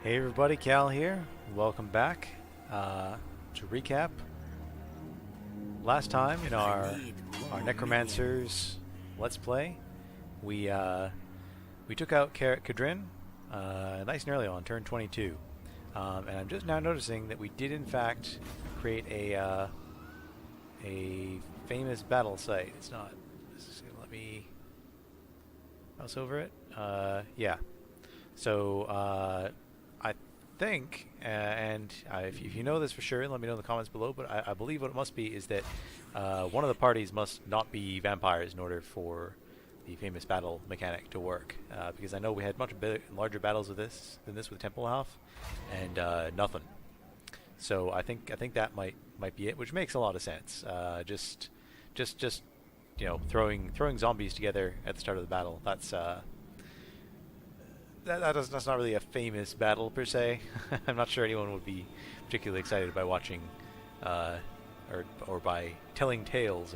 Hey everybody, Cal here. Welcome back. To recap, last time in our Necromancers Let's Play, we we took out Karak Kadrin nice and early on, turn 22, and I'm just now noticing that we did in fact create a famous battle site. It's not. This is gonna let me mouse over it. Yeah. So I think, if you know this for sure, let me know in the comments below, but I believe what it must be is that one of the parties must not be vampires in order for the famous battle mechanic to work. Because I know we had much larger battles with this than this with Temple Half, and nothing. So I think that might be it, which makes a lot of sense. Just throwing zombies together at the start of the battle. That's not really a famous battle per se. I'm not sure anyone would be particularly excited by watching, or by telling tales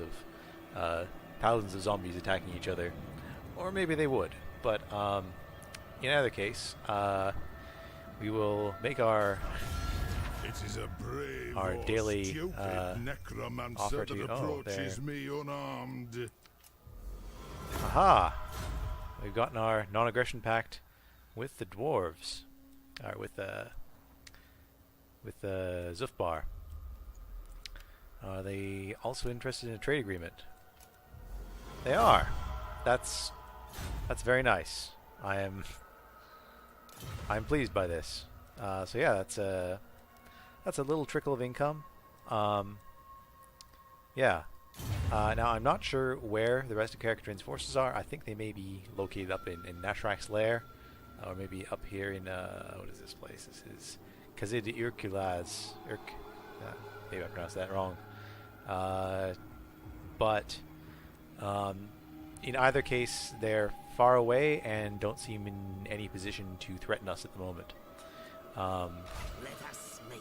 of thousands of zombies attacking each other, or maybe they would. But in either case, we will make our It is a brave daily stupid offer necromancer to that approaches me unarmed. Aha! We've gotten our non-aggression pact with the dwarves, or with Zufbar. Are they also interested in a trade agreement? They are. That's very nice. I'm pleased by this. So yeah, that's a little trickle of income. Yeah. Now I'm not sure where the rest of Karak Kadrin's forces are. I think they may be located up in Nashrak's lair. Or maybe up here in, what is this place? This is Kazid Irkulaz. Maybe I pronounced that wrong. But in either case, they're far away and don't seem in any position to threaten us at the moment.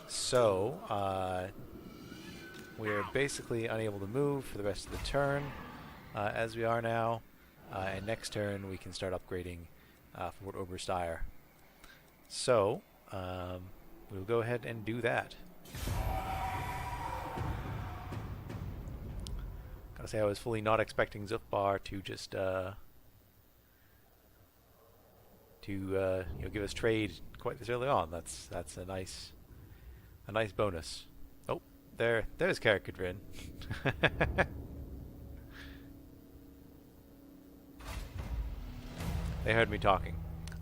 So we're basically unable to move for the rest of the turn, as we are now. And next turn, we can start upgrading Fort Oberstyre. So, we'll go ahead and do that. Gotta say, I was fully not expecting Zufbar to just give us trade quite this early on. That's a nice bonus. Oh, there's Karak Kadrin. They heard me talking.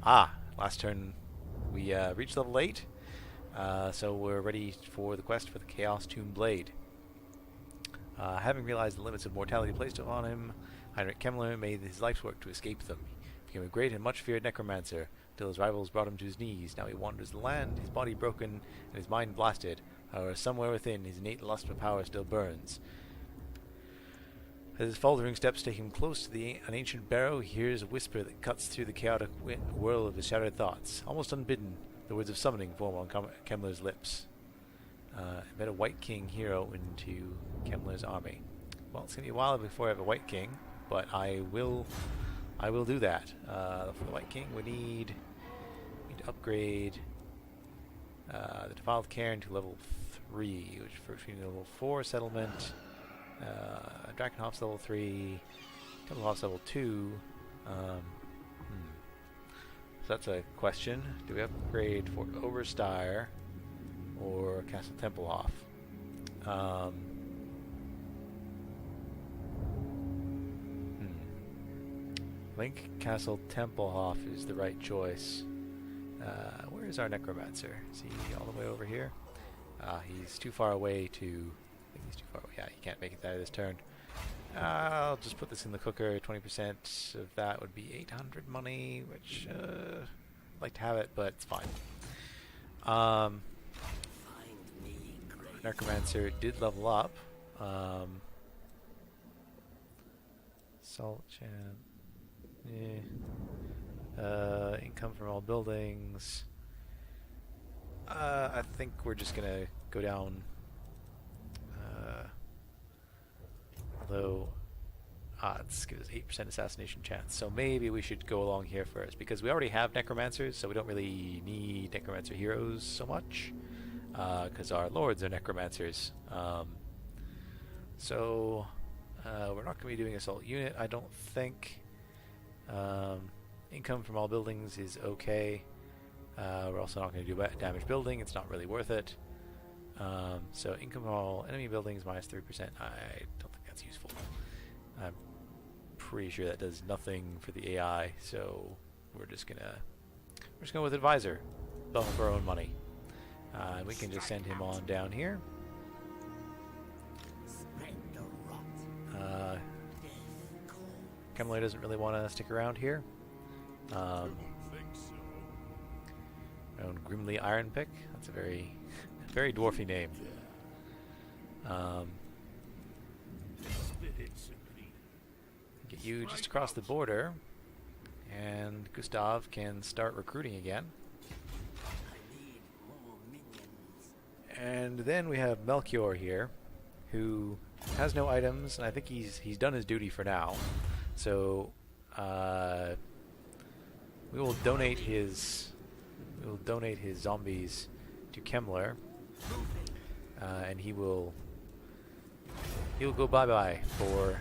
Last turn we reached level 8, so we're ready for the quest for the Chaos Tomb Blade. Having realized the limits of mortality placed upon him, Heinrich Kemmler made his life's work to escape them. He became a great and much feared necromancer, till his rivals brought him to his knees. Now he wanders the land, his body broken, and his mind blasted. However, somewhere within, his innate lust for power still burns. As his faltering steps take him close to an ancient barrow, he hears a whisper that cuts through the chaotic whirl of his shattered thoughts. Almost unbidden, the words of summoning form on Kemmler's lips. Embed a White King hero into Kemmler's army. Well, it's going to be a while before I have a White King, but I will do that. For the White King, we need to upgrade the Defiled Cairn to level 3, which first we need a level 4 settlement. Drakenhof's level 3, Templehoff's level 2. So that's a question. Do we upgrade Fort Oberstyre or Castle Templehoff? I think Castle Templehoff is the right choice. Where is our Necromancer? Is he all the way over here? He's too far away to... He's too far away. Yeah, he can't make it there this turn. I'll just put this in the cooker. 20% of that would be 800 money, which I'd like to have it, but it's fine. Necromancer did level up. Salt champ. Income from all buildings. I think we're just gonna go down. Although Let's give us 8% assassination chance. So maybe we should go along here first, because we already have Necromancers, so we don't really need Necromancer heroes so much, because our lords are Necromancers. So we're not going to be doing assault unit, I don't think. Income from all buildings is okay. We're also not going to do damage building, it's not really worth it. So income from all enemy buildings minus 3%, I don't think that's useful. I'm pretty sure that does nothing for the AI, so we're just going with advisor. Bump up our own money. And we can just send him on down here. Kemler doesn't really want to stick around here. Our own Grimly Iron Pick. That's a very, very dwarfy name. Get you just across the border, and Gustav can start recruiting again. And then we have Melchior here, who has no items, and I think he's done his duty for now. So we will donate his zombies to Kemler, and he will go bye-bye for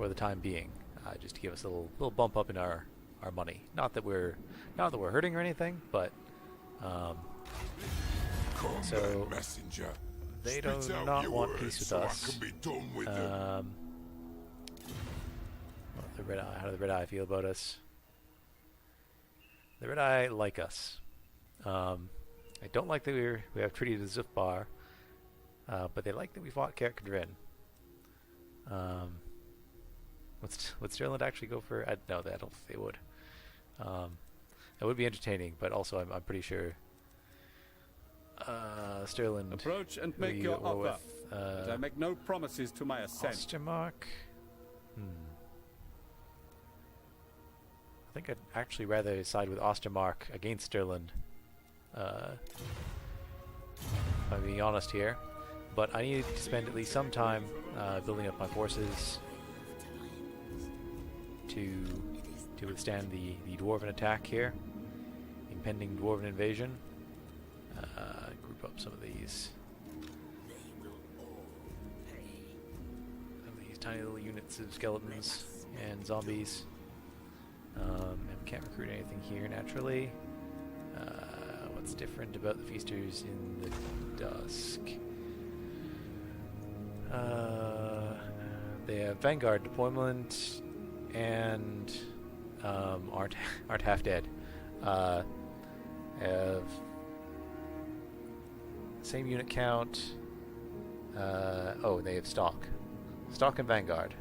the time being, just to give us a little bump up in our money. Not that we're hurting or anything, but so they do not want peace with us. The Red Eye. How do the Red Eye feel about us? The Red Eye like us. I don't like that we have treaty to Zufbar, but they like that we fought Karak Kadrin. Would Sterling actually go for? No, I don't think they would. That would be entertaining, but also I'm pretty sure Sterling. Approach and make your offer. But I make no promises to my ascent. Ostermark. I think I'd actually rather side with Ostermark against Sterling. If I'm being honest here, but I need to spend at least some time building up my forces to withstand the dwarven attack here, impending dwarven invasion. Group up some of these tiny little units of skeletons and zombies. And we can't recruit anything here naturally. What's different about the feasters in the dusk? They have Vanguard deployment and aren't half dead. Have same unit count. Oh, they have Stalk and Vanguard.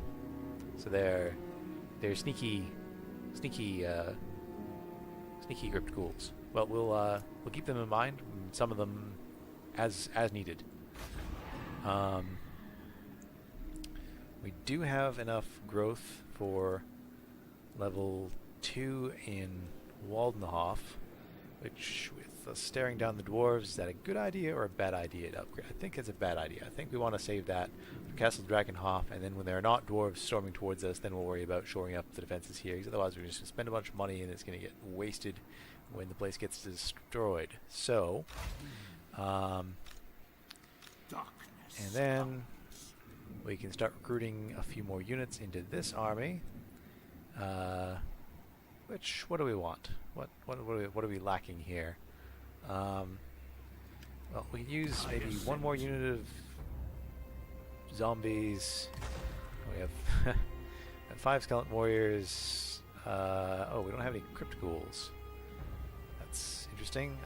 So they're sneaky crypt ghouls. Well, we'll keep them in mind. Some of them as needed. We do have enough growth for level 2 in Waldenhof, which, with us staring down the dwarves, is that a good idea or a bad idea to upgrade? I think it's a bad idea. I think we want to save that for Castle Drakenhof, and then when there are not dwarves storming towards us, then we'll worry about shoring up the defenses here, because otherwise we're just going to spend a bunch of money and it's going to get wasted when the place gets destroyed. So, and then we can start recruiting a few more units into this army. What do we want? What are we lacking here? Well, we can use maybe one more unit of zombies. We have 5 skeleton warriors. Oh, we don't have any crypt ghouls. That's interesting.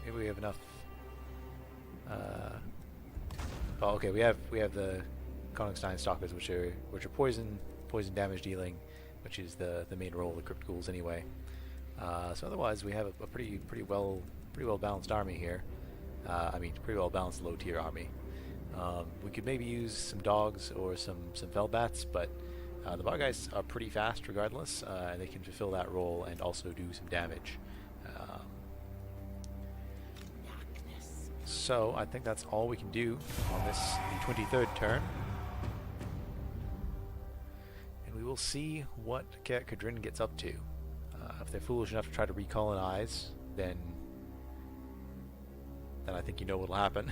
Maybe we have enough. Oh, okay. We have the Konigstein Stalkers, which are poison damage dealing, which is the main role of the crypt ghouls anyway. So otherwise, we have a pretty well balanced army here. I mean, pretty well balanced low tier army. We could maybe use some dogs or some Felbats, but the Bargheists are pretty fast regardless, and they can fulfill that role and also do some damage. So I think that's all we can do on the 23rd turn. we will see what Karak Kadrin gets up to. If they're foolish enough to try to recolonize, then I think you know what'll happen.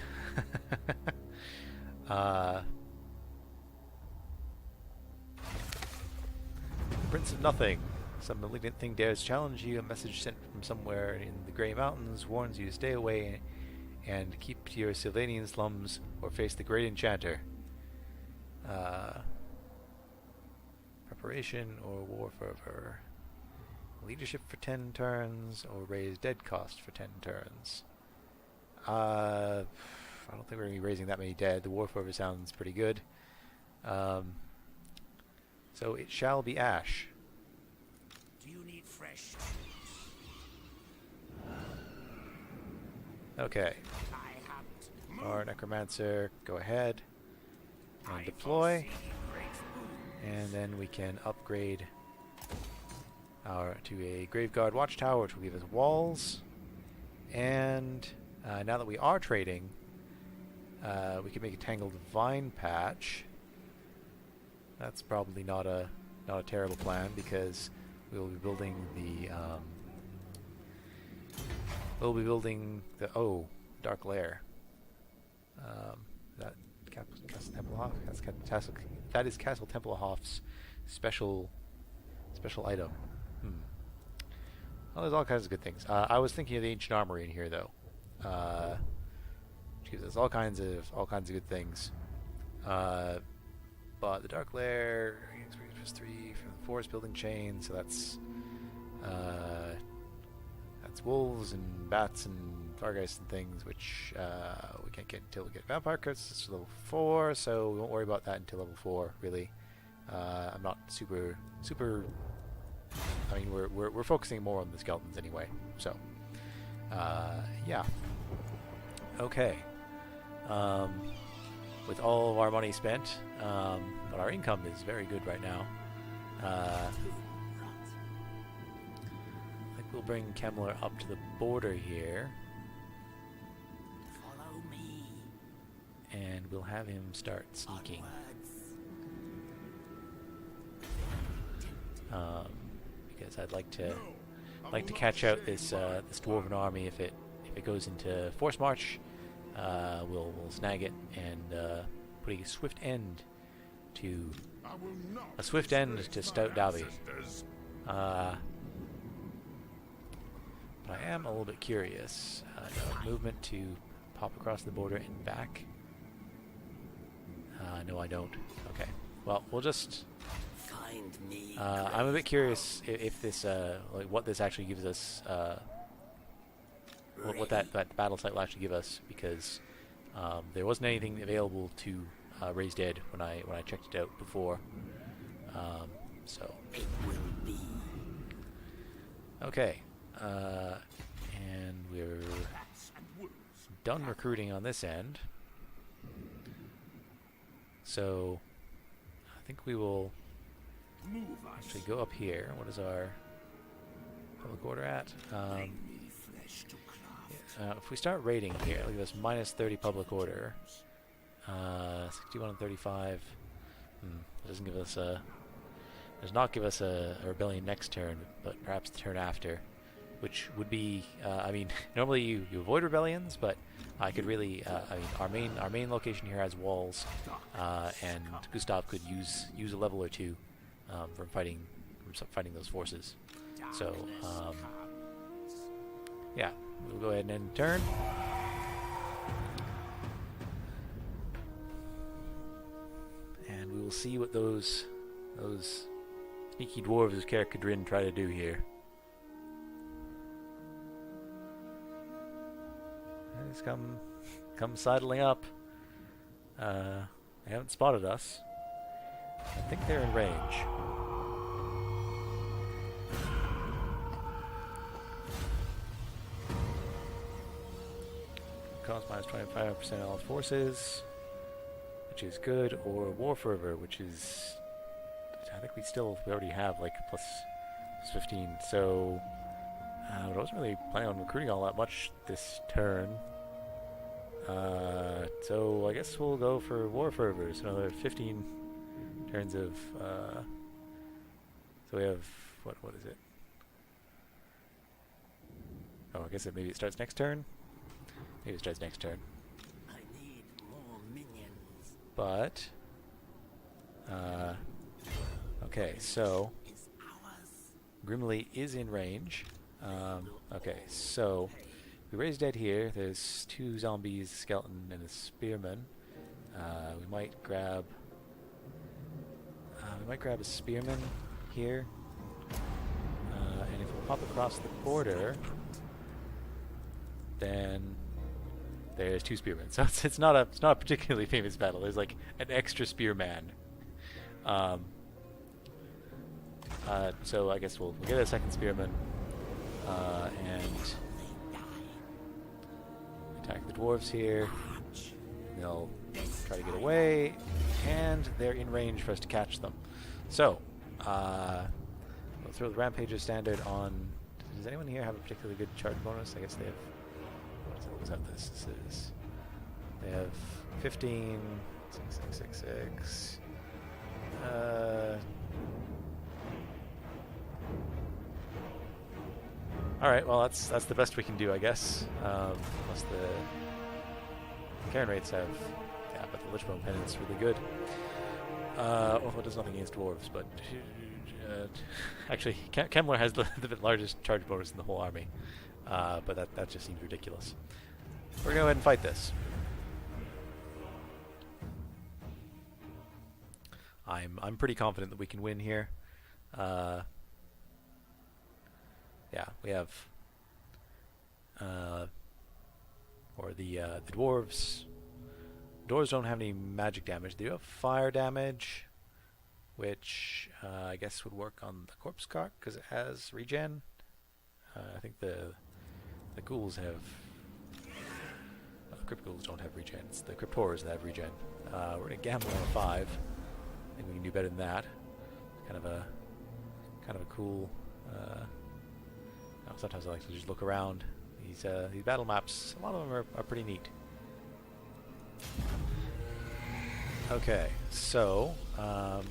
Prince of Nothing. Some malignant thing dares challenge you. A message sent from somewhere in the Grey Mountains warns you to stay away and keep to your Sylvanian slums or face the Great Enchanter. Preparation or War Fervor. Leadership for 10 turns or raise dead cost for 10 turns. I don't think we're going to be raising that many dead. The War Fervor sounds pretty good. So it shall be Ash. Do you need fresh? Okay. Our Necromancer, go ahead and deploy. And then we can upgrade to a Graveguard Watchtower, which will give us walls. And now that we are trading, we can make a Tangled Vine Patch. That's probably not a terrible plan, because we'll be building the Dark Lair. Castle Tempelhof. That is Castle Tempelhof's special item. Well, there's all kinds of good things. I was thinking of the Ancient Armory in here, though, which gives us all kinds of good things. But the Dark Lair, +3 from the Forest Building Chain, so that's wolves and bats and Vargeist and things, which we can't get until we get Vampire Curse. It's level 4, so we won't worry about that until level 4, really. I'm not super. I mean, we're focusing more on the skeletons anyway. So, yeah. Okay. With all of our money spent, but our income is very good right now. I think we'll bring Kemmler up to the border here. Follow me. And we'll have him start sneaking. Because I'd like to catch out this dwarven army. If it goes into force march, we'll snag it and put a swift end to Stout Davy. But I am a little bit curious. Movement to pop across the border and back. No, I don't. Okay. Well, we'll just. I'm a bit curious if this, what this actually gives us, what that battle site will actually give us, because there wasn't anything available to raise dead when I checked it out before. So. Okay. And we're done recruiting on this end. So I think we will actually go up here. What is our public order at? If we start raiding here, look at this, -30 public order. 61 and 35. Doesn't give us does not give us a rebellion next turn, but perhaps the turn after, which would be, I mean, normally you avoid rebellions, but I could really, I mean, our main location here has walls, and Gustav could use a level or two from fighting those forces. So, yeah, we'll go ahead and end turn. And we will see what those sneaky dwarves of Karak Kadrin try to do here. They just come sidling up. They haven't spotted us. I think they're in range. Cost -25% all forces, which is good, or War Fervor, which is, I think we already have like plus 15, so I wasn't really planning on recruiting all that much this turn. So I guess we'll go for War Fervors, another 15 turns of So we have what is it? Oh, I guess maybe it starts next turn. Maybe it starts next turn. I need more minions. But okay, so Is ours. Grimly is in range. Okay, so we raise dead here. There's 2 zombies, a skeleton, and a spearman. We might grab a spearman here, and if we pop across the border, then there's 2 spearmen. So it's not a particularly famous battle. There's like an extra spearman. So I guess we'll get a second spearman and attack the dwarves here. They'll try to get away, and they're in range for us to catch them. So we'll throw the Rampager standard on. Does anyone here have a particularly good charge bonus? I guess they have. What is that? This is. They have 15, 6, 6, 6, 6. All right. Well, that's the best we can do, I guess. Unless the Karen rates have, yeah, but the Lichbone Pendant's really good. Well, it does nothing against dwarves, but actually, Kemmler has the largest charge bonus in the whole army. But that just seems ridiculous. We're gonna go ahead and fight this. I'm pretty confident that we can win here. Yeah, we have or the dwarves. Dwarves don't have any magic damage. They do have fire damage, which I guess would work on the corpse cart because it has regen. I think the ghouls have. The crypt ghouls don't have regen. It's the cryptors that have regen. We're gonna gamble on a 5. I think we can do better than that. Kind of a cool. Sometimes I like to just look around. These battle maps, a lot of them are pretty neat. Okay, so we're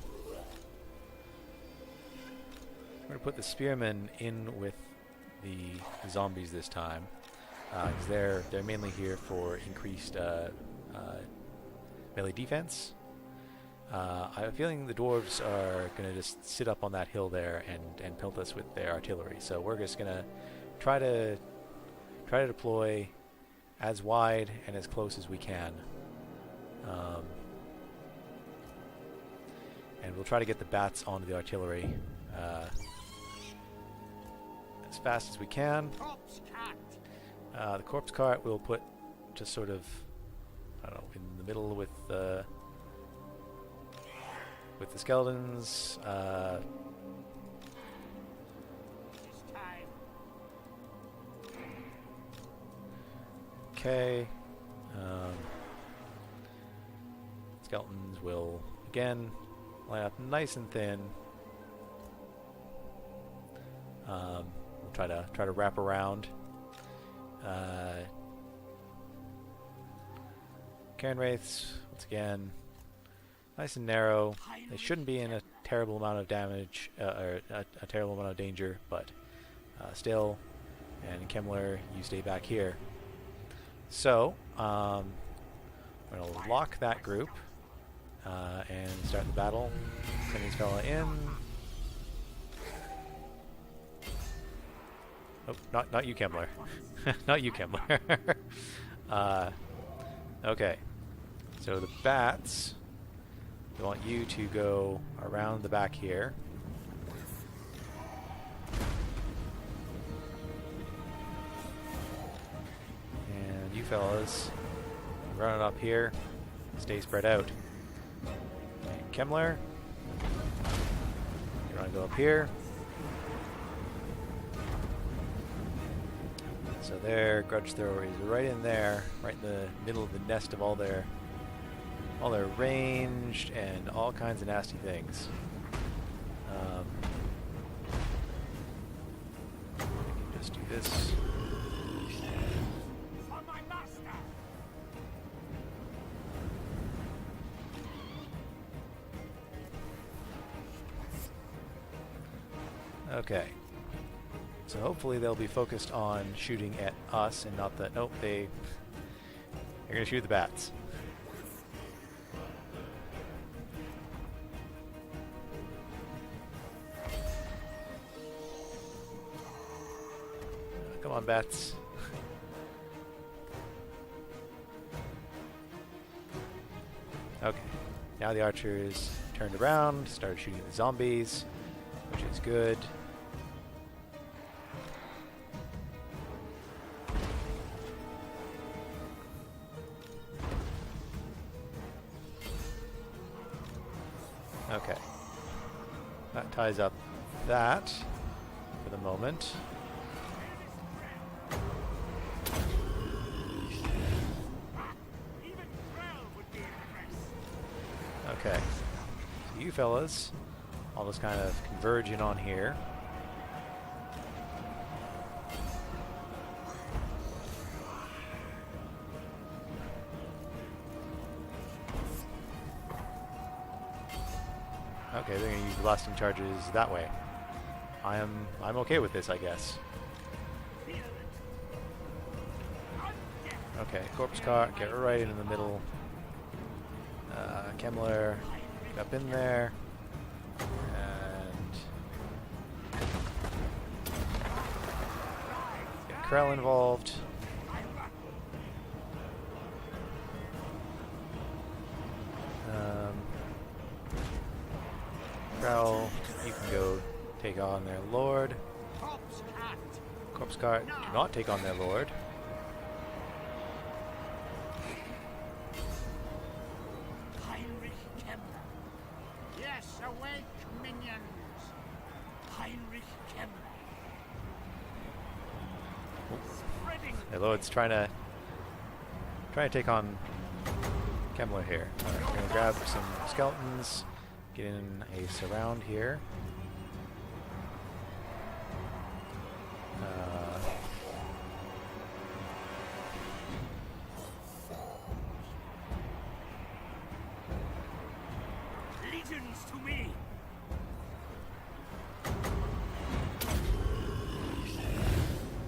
gonna put the spearmen in with the zombies this time, because they're mainly here for increased melee defense. I have a feeling the dwarves are going to just sit up on that hill there and pelt us with their artillery. So we're just going to try to deploy as wide and as close as we can. And we'll try to get the bats onto the artillery as fast as we can. The corpse cart we'll put just sort of, I don't know, in the middle with the skeletons. Okay. Skeletons will again line up nice and thin. We'll try to wrap around. Cairn Wraiths once again. Nice and narrow. They shouldn't be in a terrible amount of damage, or a terrible amount of danger, but still. And Kemmler, you stay back here. So, we're going to lock that group and start the battle. Send this fella in. Oh, not you, Kemmler. Not you, Kemmler. Okay. So the bats... I want you to go around the back here. And you fellas, run it up here. Stay spread out. And Kemmler, you want to go up here. So their grudge thrower is right in there, right in the middle of the nest of all their ranged and all kinds of nasty things. I can just do this. Okay. So hopefully they'll be focused on shooting at us and not the... Nope, they're going to shoot the bats. Come on, bats. Okay. Now the archers turned around, started shooting the zombies, which is good. Okay. That ties up that for the moment. Okay. So you fellas, all just kind of converge in on here. Okay, they're going to use blasting charges that way. I'm okay with this, I guess. Okay, corpse cart, get right in the middle. Kemmler, get up in there. And get Krell involved. Krell, you can go take on their lord. Corpse cart, do not take on their lord. Their lord's trying to take on Kemmler here. We're going to grab some skeletons, get in a surround here. Legions to me.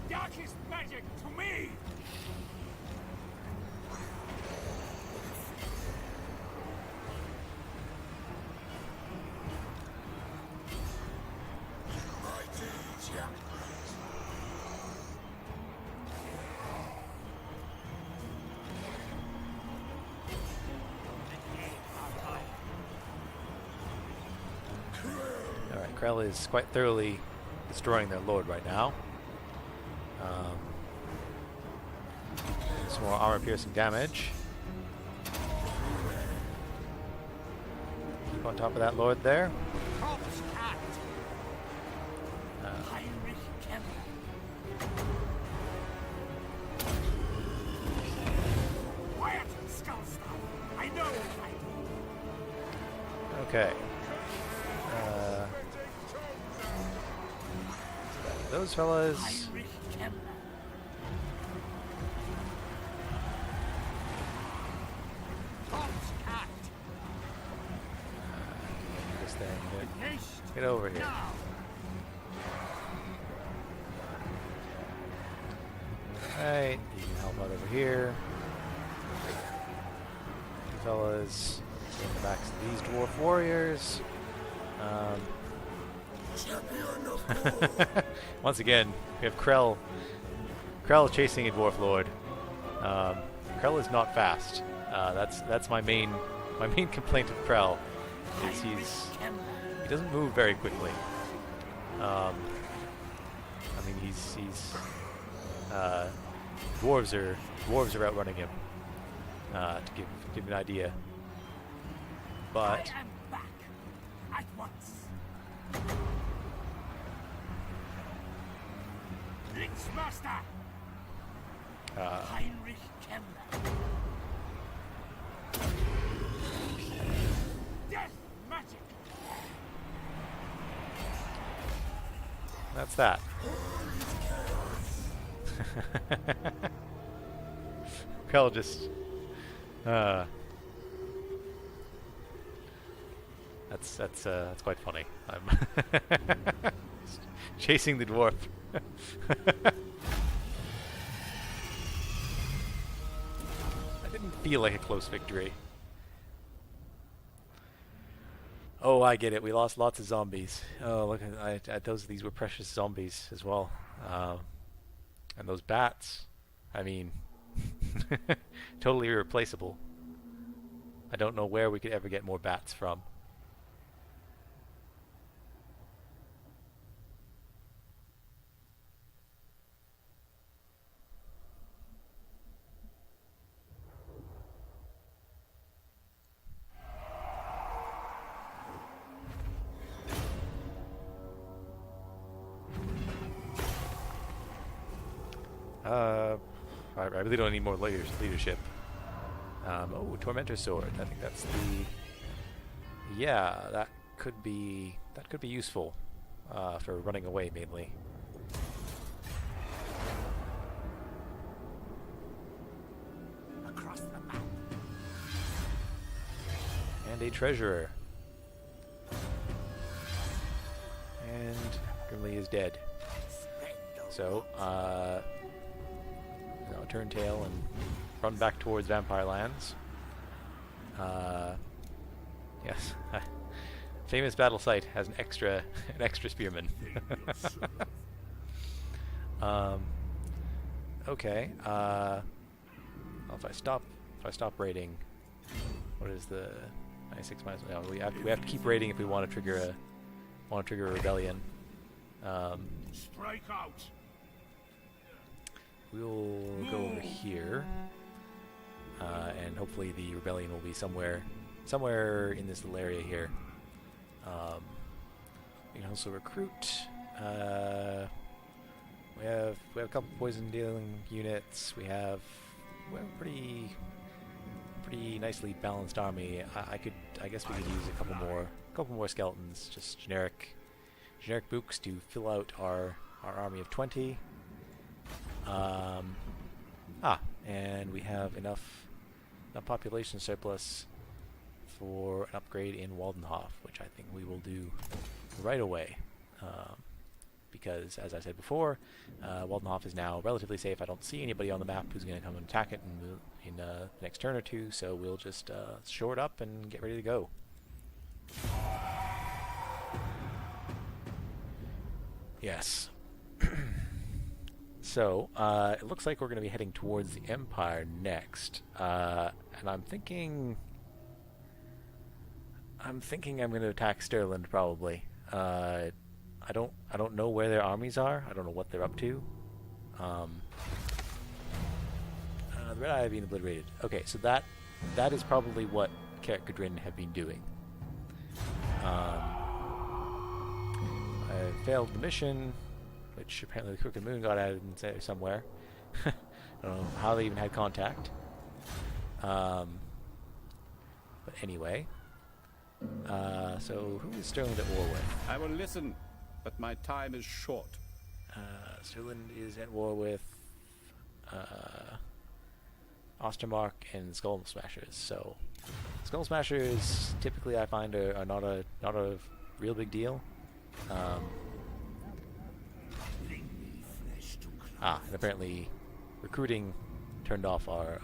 Darkest magic to me. Alright, Krell is quite thoroughly destroying their lord right now. Some more armor-piercing damage. Keep on top of that lord there. Okay. Those fellas. This thing. Get over here. Alright, you can help out over here. You fellas in the backs of these dwarf warriors. Once again, we have Krell chasing a dwarf lord. Krell is not fast. That's my main complaint of Krell. Is he doesn't move very quickly. I mean he's dwarves are outrunning him. To give you an idea. But I am back at once. Master. Heinrich Kemmler. Death magic. That's that. Krell just that's quite funny. Chasing the dwarf. I didn't feel like a close victory. Oh, I get it. We lost lots of zombies. Oh, look at those. These were precious zombies as well. And those bats. I mean, totally irreplaceable. I don't know where we could ever get more bats from. I really don't need more leadership. Oh, Tormentor Sword. I think that's the... Yeah, that could be useful for running away mainly. Across the map. And a treasurer. And Grimly is dead. So, turn tail and run back towards Vampire Lands. Yes, famous battle site has an extra spearman. Okay. Well, if I stop raiding, what is the 96 minus? No, we have to keep raiding if we want to trigger a rebellion. Strike out. We'll go over here, and hopefully the rebellion will be somewhere in this little area here. We can also recruit. We have a couple poison dealing units. We have a pretty nicely balanced army. I guess we could use a couple more skeletons, just generic books to fill out our army of 20. And we have enough population surplus for an upgrade in Waldenhof, which I think we will do right away. Because, as I said before, Waldenhof is now relatively safe. I don't see anybody on the map who's going to come and attack it in the next turn or two, so we'll just shore it up and get ready to go. Yes. So, it looks like we're going to be heading towards the Empire next, and I'm thinking I'm going to attack Stirland probably. I don't know where their armies are. I don't know what they're up to. The Red Eye have been obliterated. Okay, so that is probably what Karak Kadrin have been doing. I failed the mission, which apparently the Crooked Moon got added in somewhere. I don't know how they even had contact. But anyway. So who is Stirland at war with? I will listen, but my time is short. Stirland is at war with Ostermark and Skull Smashers. So Skull Smashers typically I find are not a real big deal. And apparently recruiting turned off our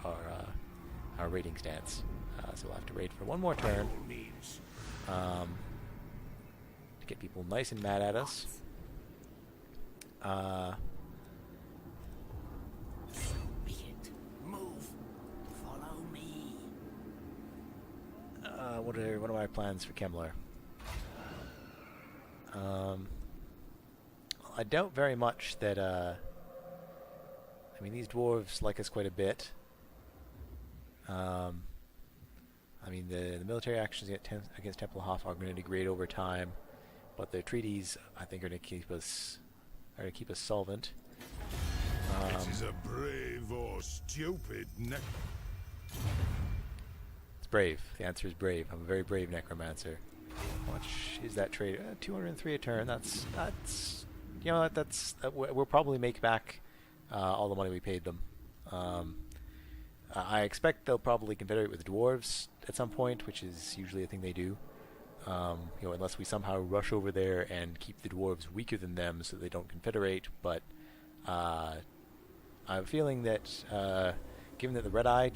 raiding stance. So we'll have to raid for one more turn to get people nice and mad at us. So be it. Move. Follow me. What are my plans for Kemmler? I doubt very much that I mean, these dwarves like us quite a bit. I mean, the military actions against Tempelhof are going to degrade over time, but the treaties, I think, are going to keep us solvent. It is a brave or stupid It's brave. The answer is brave. I'm a very brave necromancer. How much is that trade? 203 a turn. That's we'll probably make back all the money we paid them. I expect they'll probably confederate with dwarves at some point, which is usually a thing they do. unless we somehow rush over there and keep the dwarves weaker than them so they don't confederate. But I have a feeling that given that the Red Eye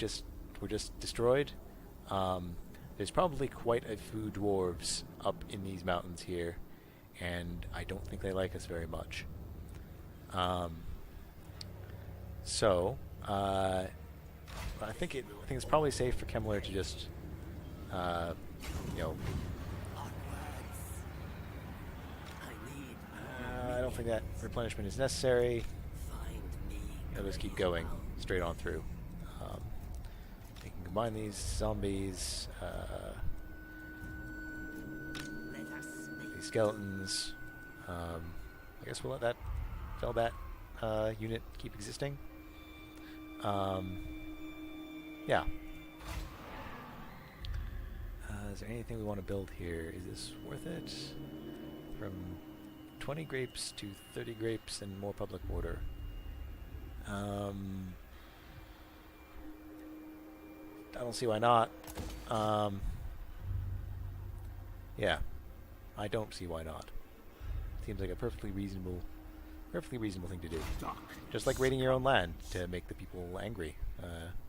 were just destroyed, there's probably quite a few dwarves up in these mountains here, and I don't think they like us very much. So I think it's probably safe for Kemmler to just I don't think that replenishment is necessary. I'll just keep going straight on through. We can combine these zombies, these skeletons. I guess we'll let that unit keep existing. Yeah. Is there anything we want to build here? Is this worth it? From 20 grapes to 30 grapes and more public order. I don't see why not. Yeah, I don't see why not. Seems like a perfectly reasonable thing to do. Just like raiding your own land to make the people angry.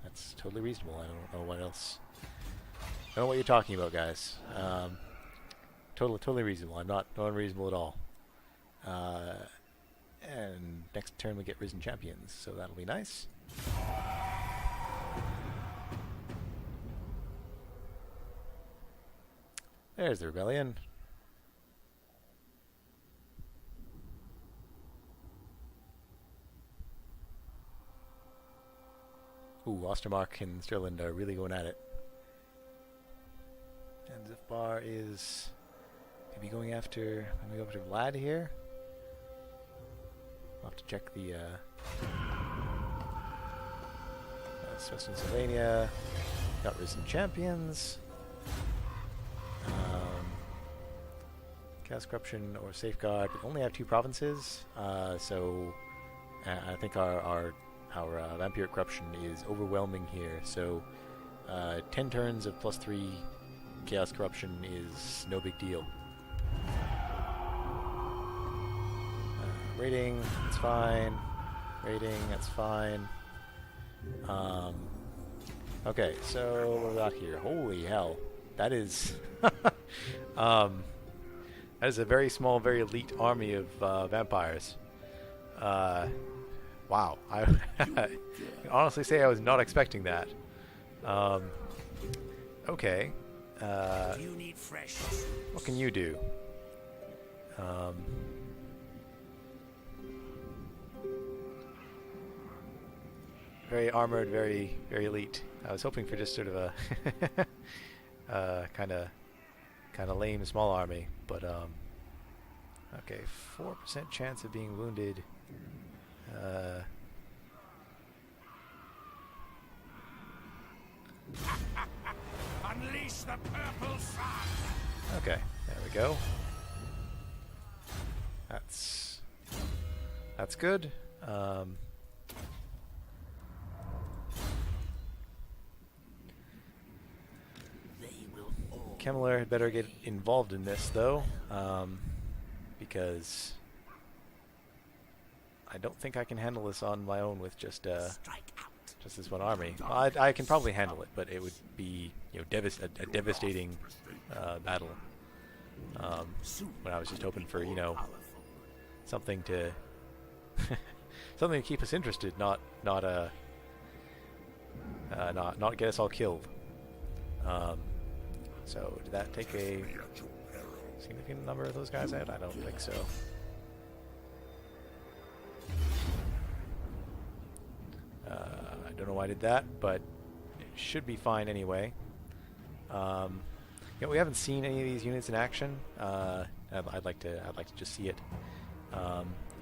That's totally reasonable. I don't know what else. I don't know what you're talking about, guys. Totally reasonable. I'm not unreasonable at all. And next turn we get Risen Champions, so that'll be nice. There's the rebellion. Ooh, Ostermark and Sterland are really going at it. And Zifbar is maybe going after Vlad here. I'll have to check the Western Sylvania. Got Risen Champions. Chaos Corruption or Safeguard. We only have 2 provinces, so I think our Vampiric Corruption is overwhelming here. So 10 turns of +3 Chaos Corruption is no big deal. Rating, that's fine. Rating, that's fine. Okay, so what we got here? Holy hell. That is that is a very small, very elite army of vampires. Wow. I can honestly say I was not expecting that. Okay. Do you need fresh? What can you do? Very armored, very elite. I was hoping for just sort of a kind of lame small army, but okay, 4% chance of being wounded. Unleash the purple sun. Okay, there we go. That's good. Kemmler had better get involved in this, though, because I don't think I can handle this on my own with just this one army. Well, I can probably handle it, but it would be a devastating battle. When I was just hoping for something to something to keep us interested, not get us all killed. So, did that take a significant number of those guys out? I don't think so. I don't know why I did that, but it should be fine anyway. We haven't seen any of these units in action. I'd like to just see it.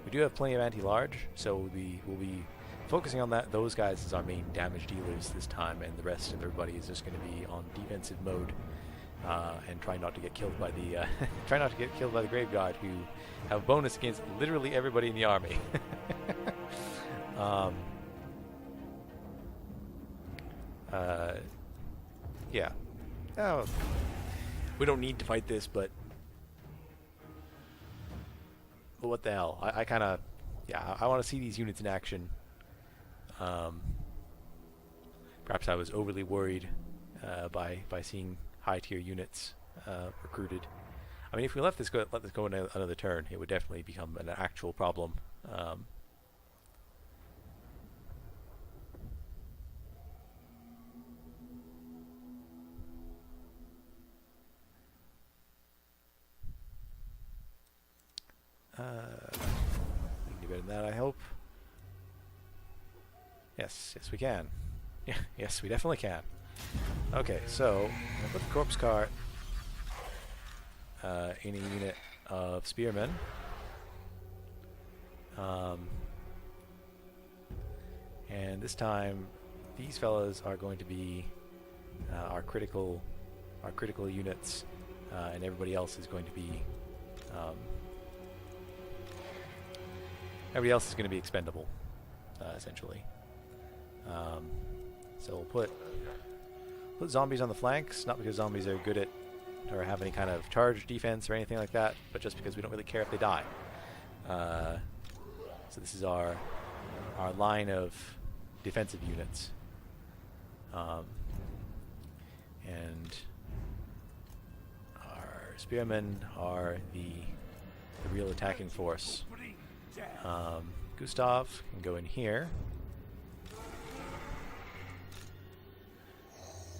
We do have plenty of anti-large, so we'll be focusing on those guys as our main damage dealers this time, and the rest of everybody is just going to be on defensive mode. And try not to get killed by the grave god, who have a bonus against literally everybody in the army. Yeah. Oh, we don't need to fight this, but what the hell? I kind of, yeah, I want to see these units in action. Perhaps I was overly worried by seeing high tier units recruited. I mean, if we let this go another turn, it would definitely become an actual problem. We can do better than that, I hope. Yes, we can. Yeah, yes, we definitely can. Okay, so I'm gonna put the corpse cart in a unit of spearmen. And this time, these fellas are going to be our critical units, and everybody else is going to be expendable, essentially. So we'll put zombies on the flanks, not because zombies are good at or have any kind of charge defense or anything like that, but just because we don't really care if they die. So this is our line of defensive units, and our spearmen are the real attacking force. Gustav can go in here.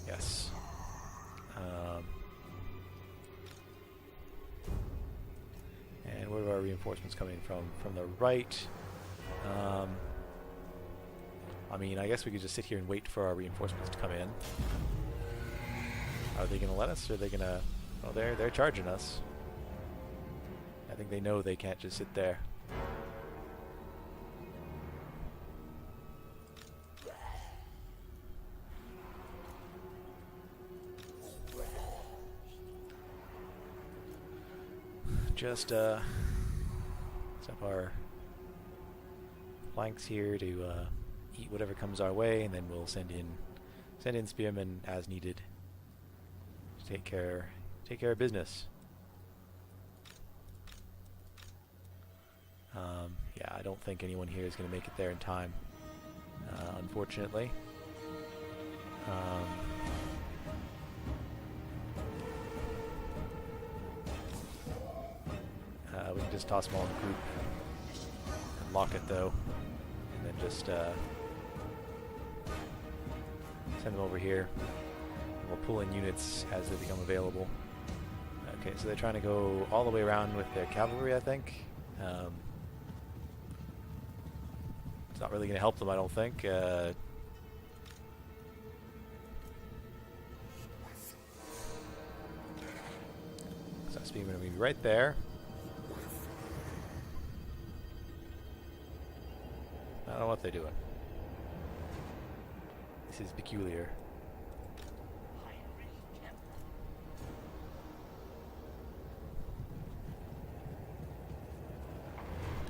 Yes. And where are our reinforcements coming from? From the right. I mean, I guess we could just sit here and wait for our reinforcements to come in. Are they going to let us, or are they going to... Oh, they're charging us. I think they know they can't just sit there. Just set up our flanks here to eat whatever comes our way, and then we'll send in spearmen as needed to take care of business. Yeah, I don't think anyone here is going to make it there in time, unfortunately. We can just toss them all in a group and lock it, though, and then just send them over here. And we'll pull in units as they become available. Okay, so they're trying to go all the way around with their cavalry, I think. It's not really going to help them, I don't think. So Spearmen will be right there. I don't know what they're doing. This is peculiar.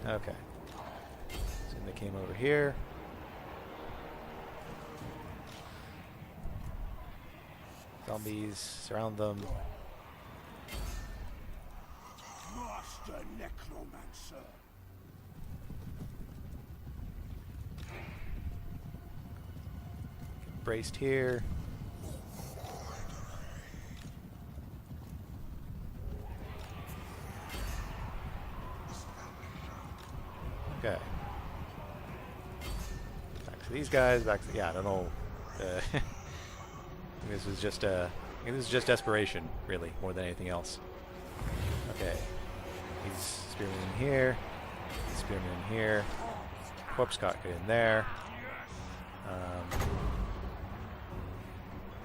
Okay. So they came over here. Zombies surround them. Master Necromancer. Braced here. Okay. Back to these guys. Back to, yeah, I don't know. This was just desperation, really, more than anything else. Okay. He's spearman in here. He's spearman in here. Corpse cart in there.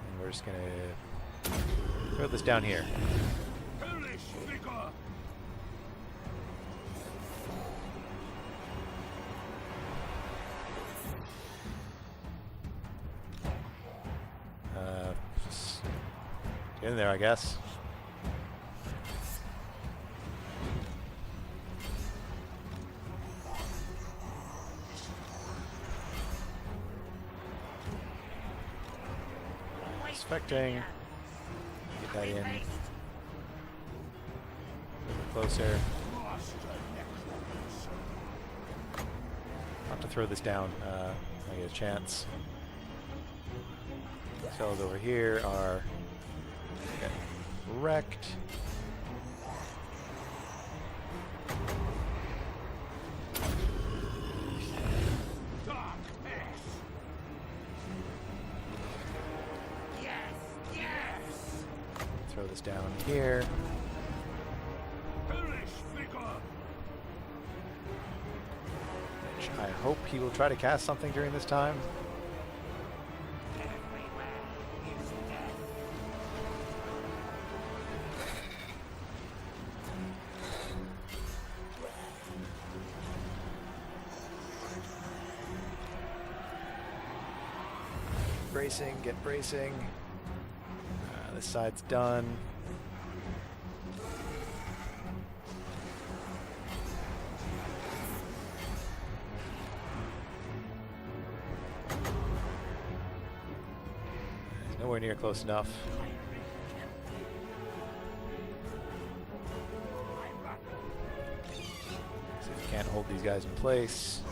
And we're just gonna throw this down here. Just get in there, I guess. Expecting. Get that in. closer. Master Necromancer. I'll have to throw this down. I get a chance. Cells over here are getting wrecked. Dark mess. Yes, yes. Throw this down here. Hellish vigor. Which I hope he will try to cast something during this time. Everywhere is death. Bracing, get bracing. This side's done. Nowhere near close enough. See if we can't hold these guys in place.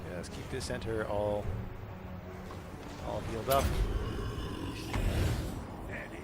Yeah, let's keep this center all healed up. Very well.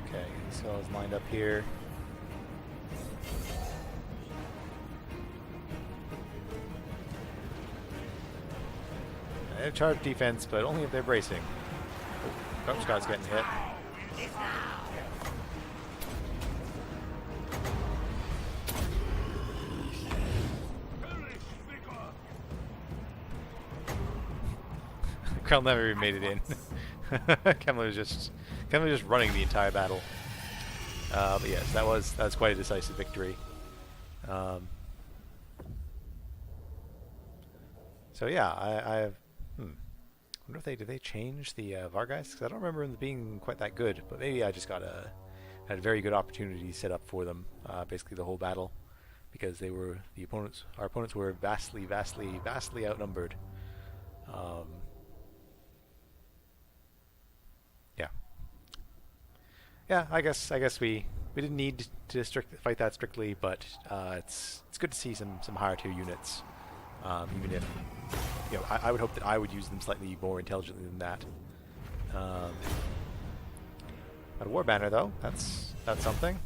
Okay, so I was lined up here. They have charge defense, but only if they're bracing. Oh, Dark Scout's getting hit. Hellish vigor. Krell never even made it in. Kemler was just running the entire battle. But yes, that was quite a decisive victory. So yeah, I wonder if did they change the Vargeist? Because I don't remember them being quite that good. But maybe I just had a very good opportunity set up for them, basically the whole battle, because our opponents were vastly outnumbered. Yeah, I guess we didn't need to fight that strictly, but it's good to see some higher tier units, even if I would hope that I would use them slightly more intelligently than that. But a war banner though, that's something.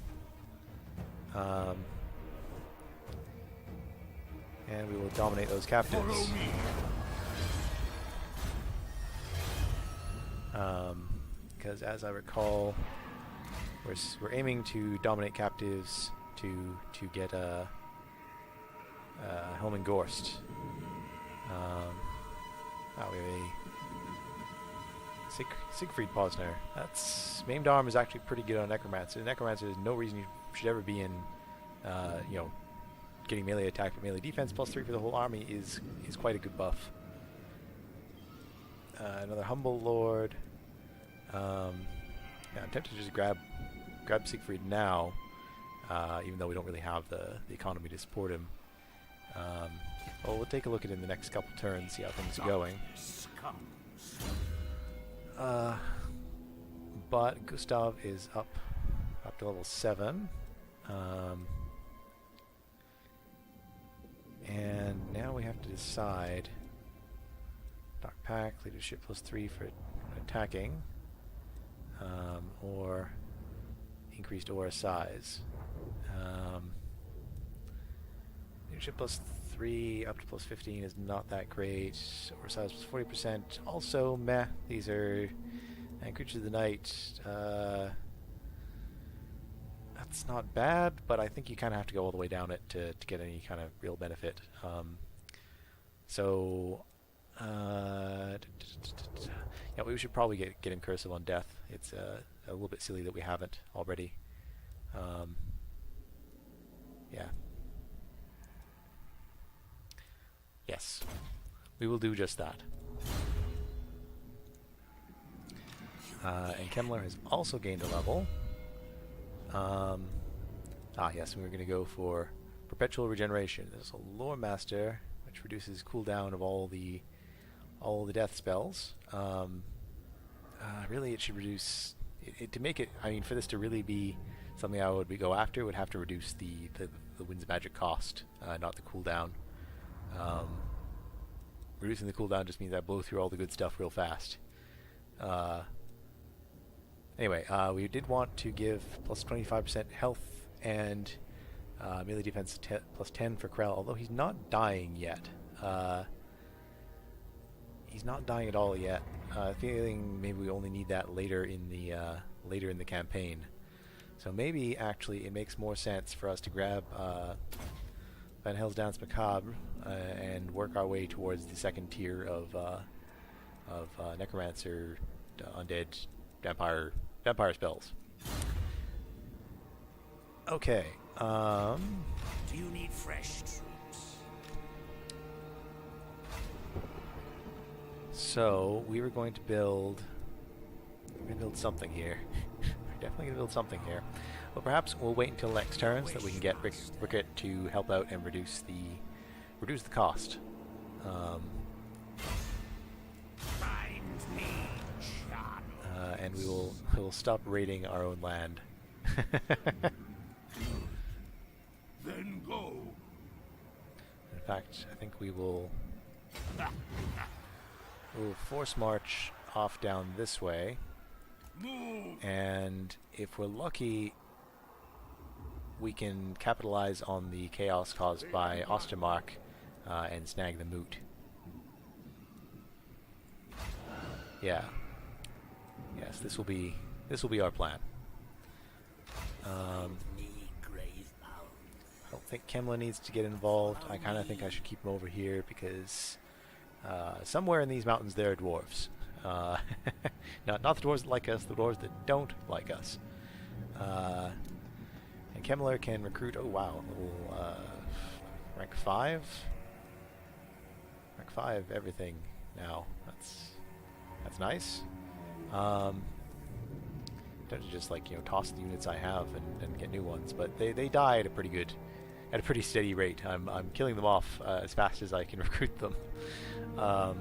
And we will dominate those captives. Because as I recall, we're aiming to dominate captives to get Helm and Gorst. We have a Siegfried Posner. That's maimed arm is actually pretty good on Necromancer. Necromancer is no reason you should ever be in, getting melee attack or melee defense +3 for the whole army is quite a good buff. Another Humble Lord. Yeah, I'm tempted to just grab Siegfried now, even though we don't really have the economy to support him. Well, we'll take a look at it in the next couple turns, see how things are going. But Gustav is up to level 7. And now we have to decide Dark Pact, leadership +3 for attacking, or increased aura size. Leadership +3 +3 up to +15 is not that great. Oversize +40%, also meh. These are, and Creatures of the Night, that's not bad, but I think you kind of have to go all the way down it to get any kind of real benefit. Yeah, we should probably get him Cursive on Death. It's a little bit silly that we haven't already. Yeah. Yes, we will do just that. And Kemmler has also gained a level. Yes, and we're going to go for Perpetual Regeneration. There's a Lore Master, which reduces cooldown of all the death spells. Really, it should reduce it to make it. I mean, for this to really be something I would go after, would have to reduce the Wind's Magic cost, not the cooldown. Reducing the cooldown just means I blow through all the good stuff real fast. Anyway, we did want to give +25% health and melee defense +10 for Krell, although he's not dying yet. He's not dying at all yet. Feeling maybe we only need that later in the campaign. So maybe actually it makes more sense for us to grab Van Hell's Dance Macabre and work our way towards the second tier of Necromancer, Undead, Vampire spells. Okay. Do you need fresh troops? So we were going to build. We're going to build something here. We're definitely going to build something here. But perhaps we'll wait until next turn so that we can get Rickett to help out and reduce the cost. And we will stop raiding our own land. Then go. In fact, I think we'll force march off down this way. Move. And if we're lucky, we can capitalize on the chaos caused by Ostermark and snag the moot. Yeah. Yes, this will be our plan. I don't think Kemmler needs to get involved. I kind of think I should keep him over here because somewhere in these mountains there are dwarves. Not the dwarves that like us, the dwarves that don't like us. And Kemmler can recruit. Oh wow, little rank 5. Rank 5 everything now. That's nice. Don't just toss the units I have and get new ones, but they die at a pretty steady rate. I'm killing them off as fast as I can recruit them. For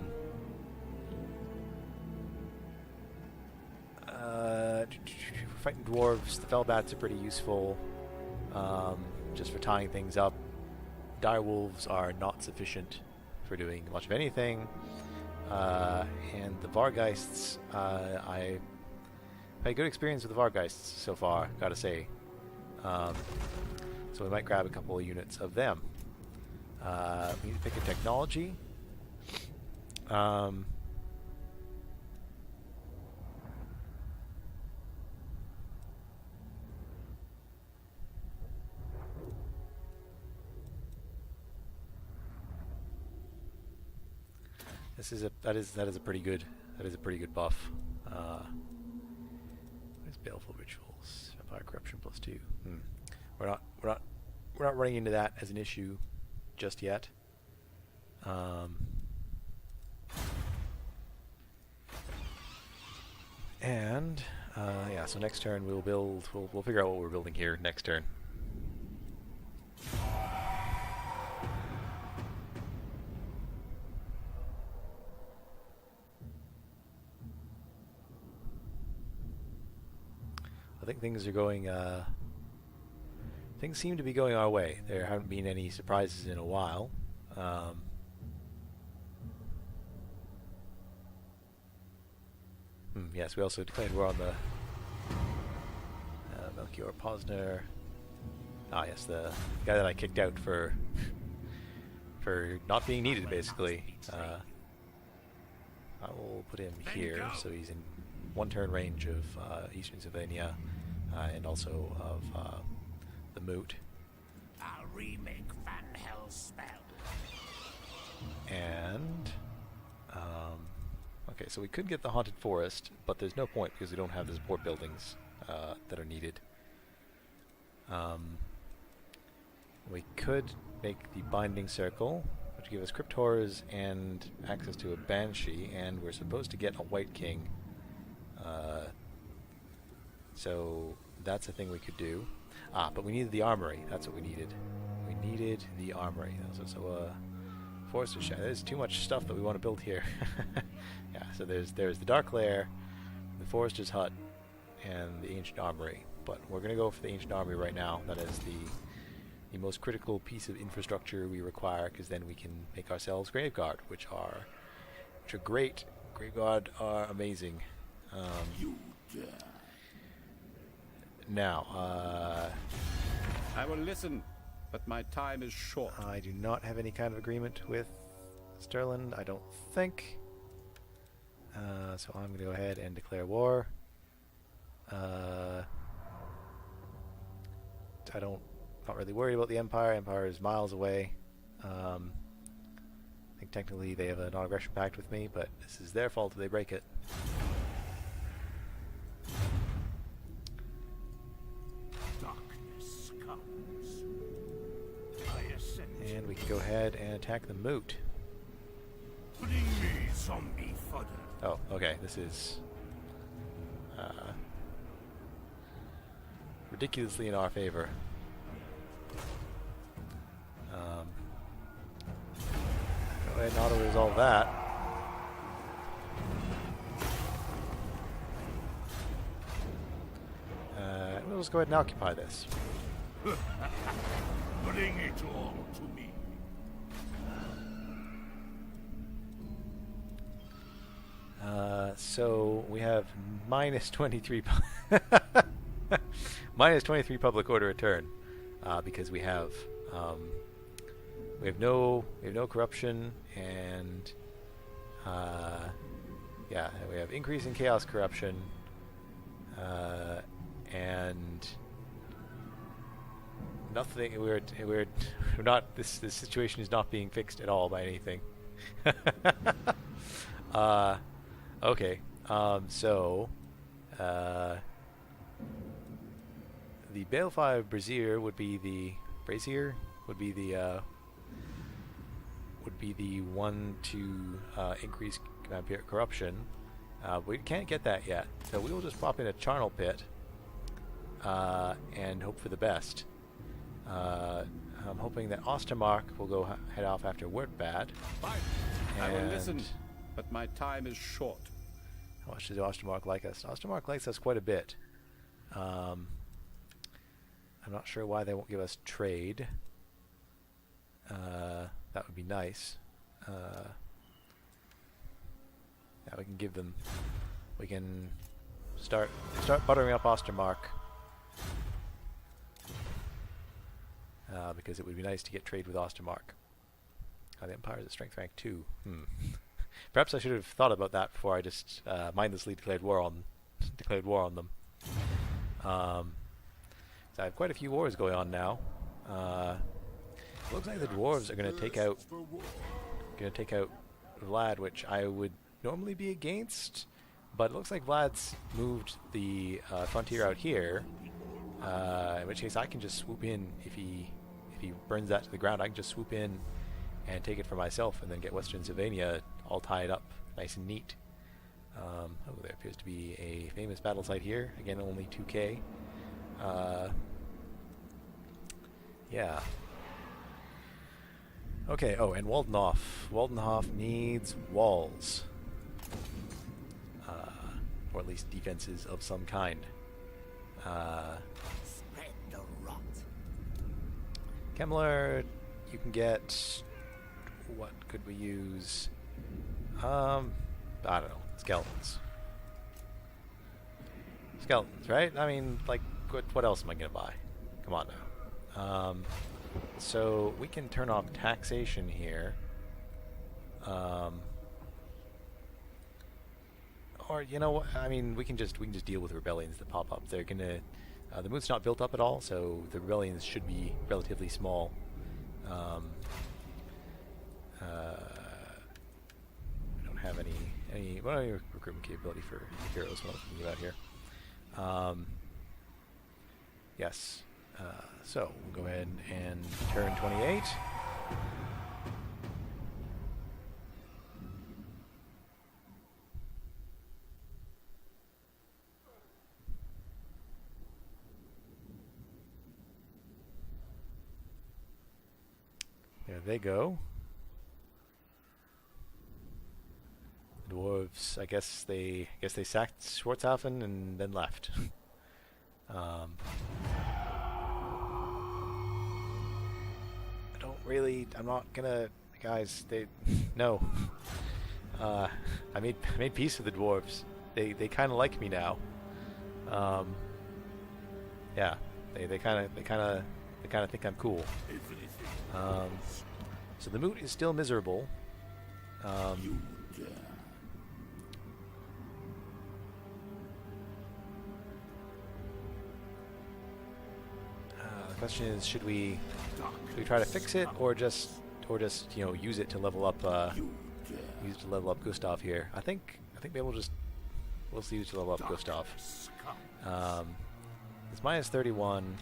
fighting dwarves, the Fellbats are pretty useful, just for tying things up. Direwolves are not sufficient for doing much of anything. And the Vargeists, I had good experience with the Vargeists so far, gotta say. So we might grab a couple of units of them. We need to pick a technology. That is a pretty good buff. What is Baleful Rituals? Vampire Corruption +2. We're not running into that as an issue just yet. And yeah, so next turn we'll figure out what we're building here next turn. I think things are going. Things seem to be going our way. There haven't been any surprises in a while. Yes, we also declared war on the Melchior Posner. Ah, yes, the guy that I kicked out for for not being needed, basically. I will put him here, so he's in 1 turn range of Eastern Sylvania, and also of the Moot. I'll remake Van Hell's spell. And okay, so we could get the Haunted Forest, but there's no point because we don't have the support buildings that are needed. We could make the Binding Circle, which give us Crypt Horrors and access to a Banshee, and we're supposed to get a White King. So that's a thing we could do. But we needed the Armory. That's what we needed. We needed the Armory. So Forest of Shadow. There's too much stuff that we want to build here. Yeah, so there's the Dark Lair, the Forester's Hut, and the Ancient Armory. But we're going to go for the Ancient Armory right now. That is the most critical piece of infrastructure we require, because then we can make ourselves Graveguard, which are great. Graveguard are amazing. Now, I will listen, but my time is short. I do not have any kind of agreement with Sterling, I don't think. So I'm going to go ahead and declare war. Not really worried about the Empire. Empire is miles away. I think technically they have a non-aggression pact with me, but this is their fault if they break it. Darkness comes. I ascend. And we can go ahead and attack the Moot. Bring me zombie fodder. Oh, okay. This is ridiculously in our favor. Go ahead and auto-resolve that. We'll just go ahead and occupy this. Bring it all to me. So we have minus 23 minus 23 public order return, because we have no corruption, and yeah, we have increase in chaos corruption, and nothing. We're not. This situation is not being fixed at all by anything. Okay. So the Balefire Brazier would be the one to increase corruption. We can't get that yet, so we will just pop in a charnel pit and hope for the best. I'm hoping that Ostermark will head off after Wurtbad. Fine. I will listen, but my time is short. How much does Ostermark like us? Ostermark likes us quite a bit. I'm not sure why they won't give us trade. That would be nice. Yeah, we can give them. We can start buttering up Ostermark. Because it would be nice to get trade with Ostermark. The Empire is a strength rank 2. Perhaps I should have thought about that before I just mindlessly declared war on them. So I have quite a few wars going on now. Looks like the dwarves are going to take out Vlad, which I would normally be against, but it looks like Vlad's moved the frontier out here. In which case I can just swoop in if he burns that to the ground. I can just swoop in and take it for myself, and then get Western Sylvania all tied up nice and neat. Oh, there appears to be a famous battle site here. Again, only 2k. Yeah. Okay, oh, and Waldenhof. Waldenhof needs walls. Or at least defenses of some kind. Spread the rot. Kemmler, you can get... What could we use? I don't know. Skeletons. Skeletons, right? I mean, like, what else am I going to buy? Come on now. So we can turn off taxation here. Or you know what? I mean, we can just deal with rebellions that pop up. They're gonna. The moon's not built up at all, so the rebellions should be relatively small. We don't have any recruitment capability for heroes. What I'm thinking about here. Yes. So we'll go ahead and turn 28. There they go. The dwarves, I guess they sacked Schwarzhafen and then left. I don't really. I'm not gonna, guys. No. I made peace with the dwarves. They kind of like me now. Yeah. They kind of think I'm cool. So the mood is still miserable. The question is, should we try to fix it, or just use it to level up Gustav here? I think maybe we'll use it to level up Gustav. It's minus 31.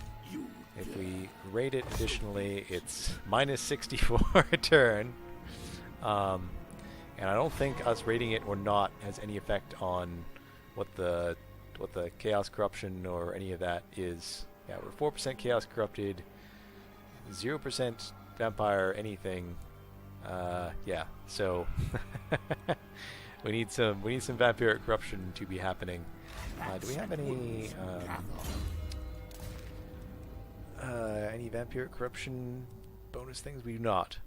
If we rate it additionally, it's minus 64 a turn. And I don't think us rating it or not has any effect on what the chaos corruption or any of that is. Yeah, we're 4% chaos corrupted, 0% vampire anything. Yeah, so we need some vampiric corruption to be happening. Do we have any vampiric corruption bonus things? We do not.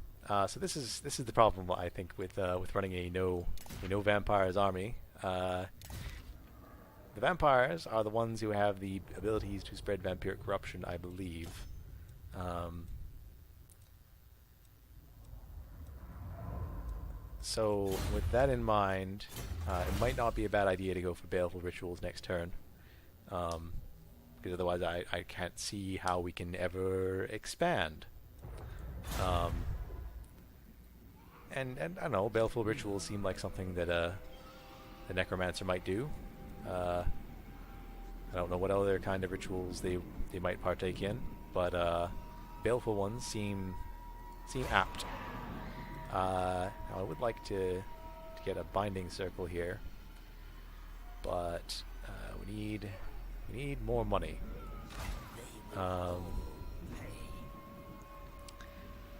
So this is the problem, I think, with running a no vampires army. The vampires are the ones who have the abilities to spread vampiric corruption, I believe. So with that in mind, it might not be a bad idea to go for baleful rituals next turn. Because otherwise I can't see how we can ever expand. And I don't know, baleful rituals seem like something that the Necromancer might do. I don't know what other kind of rituals they might partake in, but baleful ones seem apt. Now I would like to get a binding circle here, but we need more money. I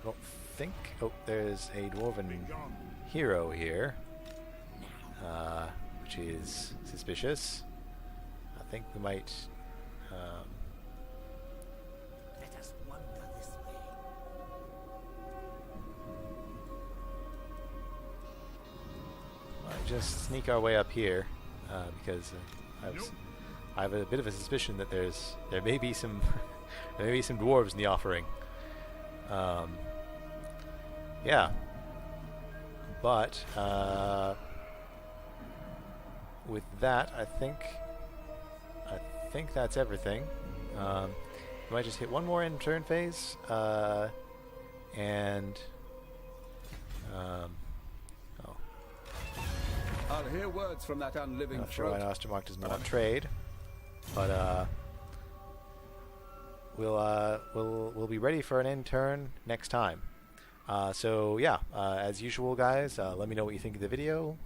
don't think. Oh, there's a dwarven hero here, which is suspicious. I think we might. Let us wander this way. Might just sneak our way up here, because I have a bit of a suspicion that there may be some some dwarves in the offering. Yeah, but with that, I think that's everything. We might just hit one more end turn phase, and oh. I'll hear words from that unliving Not sure why throat. Ostermark does not trade, but we'll be ready for an end turn next time. So yeah, as usual, guys, let me know what you think of the video.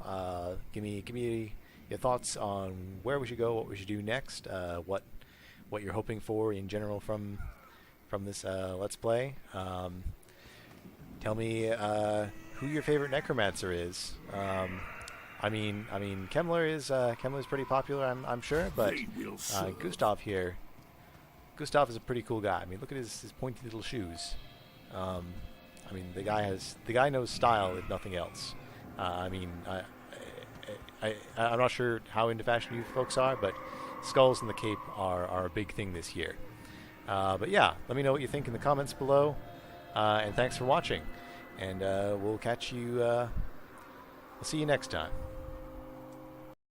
Give me your thoughts on where we should go, what we should do next, what you're hoping for in general from this Let's Play. Tell me who your favorite Necromancer is. I mean, Kemmler's pretty popular, I'm sure, but Gustav here. Gustav is a pretty cool guy. I mean, look at his pointy little shoes. I mean, the guy knows style, if nothing else. I mean, I'm not sure how into fashion you folks are, but skulls and the cape are a big thing this year. But yeah, let me know what you think in the comments below. and thanks for watching. And we'll catch you. We'll see you next time.